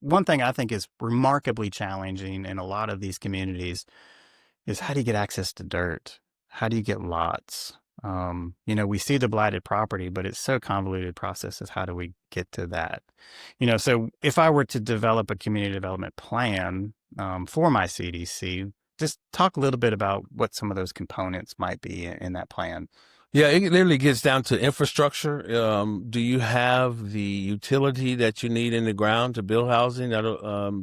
one thing I think is remarkably challenging in a lot of these communities is how do you get access to dirt? How do you get lots? We see the blighted property, but it's so convoluted process is how do we get to that? So if I were to develop a community development plan for my CDC, just talk a little bit about what some of those components might be in that plan. Yeah, it literally gets down to infrastructure. Do you have the utility that you need in the ground to build housing?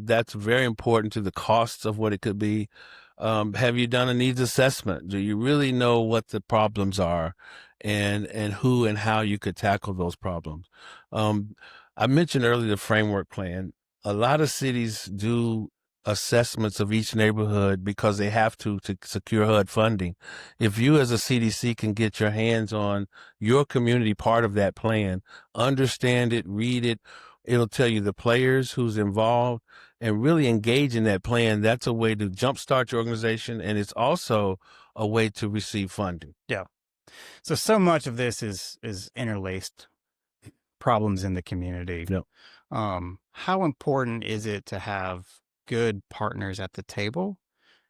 That's very important to the costs of what it could be. Have you done a needs assessment? Do you really know what the problems are and who and how you could tackle those problems? I mentioned earlier the framework plan. A lot of cities do assessments of each neighborhood because they have to secure HUD funding. If you as a CDC can get your hands on your community part of that plan, understand it, read it, it'll tell you the players who's involved and really engage in that plan. That's a way to jumpstart your organization, and it's also a way to receive funding. Yeah. So much of this is interlaced problems in the community. Yep. How important is it to have good partners at the table,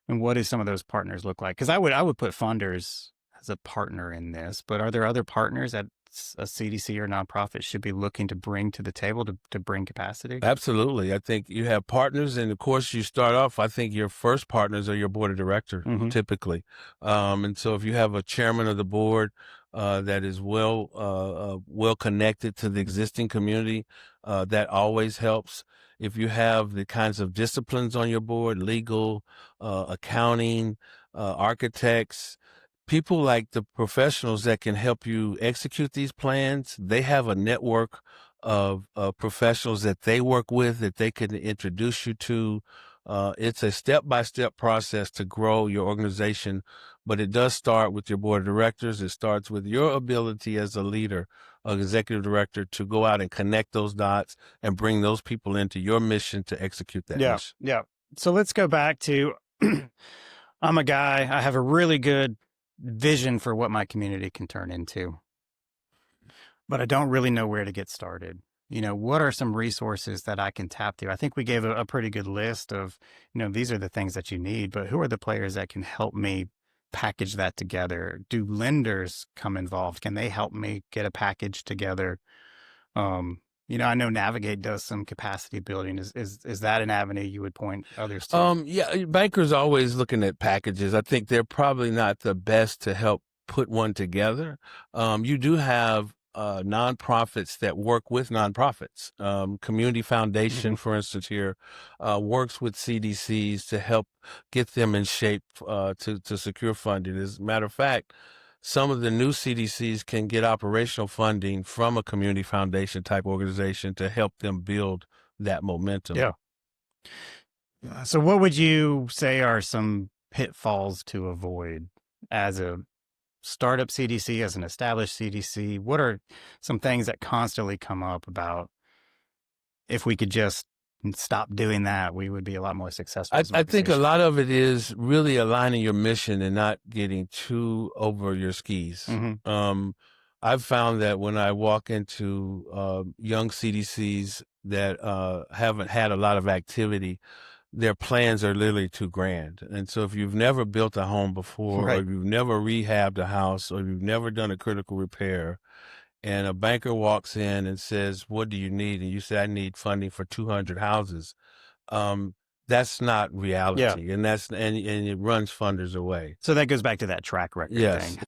and what do some of those partners look like? Because I would put funders as a partner in this, but are there other partners that a CDC or nonprofit should be looking to bring to the table to bring capacity? Absolutely. I think you have partners, and of course you start off, I think your first partners are your board of directors, typically. And so if you have a chairman of the board that is well connected to the existing community, that always helps. If you have the kinds of disciplines on your board, legal, accounting, architects, people like the professionals that can help you execute these plans, they have a network of professionals that they work with that they can introduce you to. It's a step-by-step process to grow your organization, but it does start with your board of directors. It starts with your ability as a leader, an executive director, to go out and connect those dots and bring those people into your mission to execute that mission. Yeah. So let's go back to, I'm a guy, I have a really good vision for what my community can turn into, but I don't really know where to get started. What are some resources that I can tap to? I think we gave a pretty good list of, these are the things that you need, but who are the players that can help me package that together? Do lenders come involved? Can they help me get a package together? I know Navigate does some capacity building. Is that an avenue you would point others to? Yeah, bankers are always looking at packages. I think they're probably not the best to help put one together. You do have nonprofits that work with nonprofits. Community Foundation, for instance, here works with CDCs to help get them in shape to secure funding. As a matter of fact, some of the new CDCs can get operational funding from a community foundation type organization to help them build that momentum. Yeah. So what would you say are some pitfalls to avoid as a startup CDC, as an established CDC? What are some things that constantly come up about if we could just stop doing that, we would be a lot more successful? I think a lot of it is really aligning your mission and not getting too over your skis. I've found that when I walk into young CDCs that haven't had a lot of activity, their plans are literally too grand. And so if you've never built a home before, or you've never rehabbed a house, or you've never done a critical repair, and a banker walks in and says, "What do you need?" And you say, "I need funding for 200 houses." That's not reality. And and it runs funders away. So that goes back to that track record thing.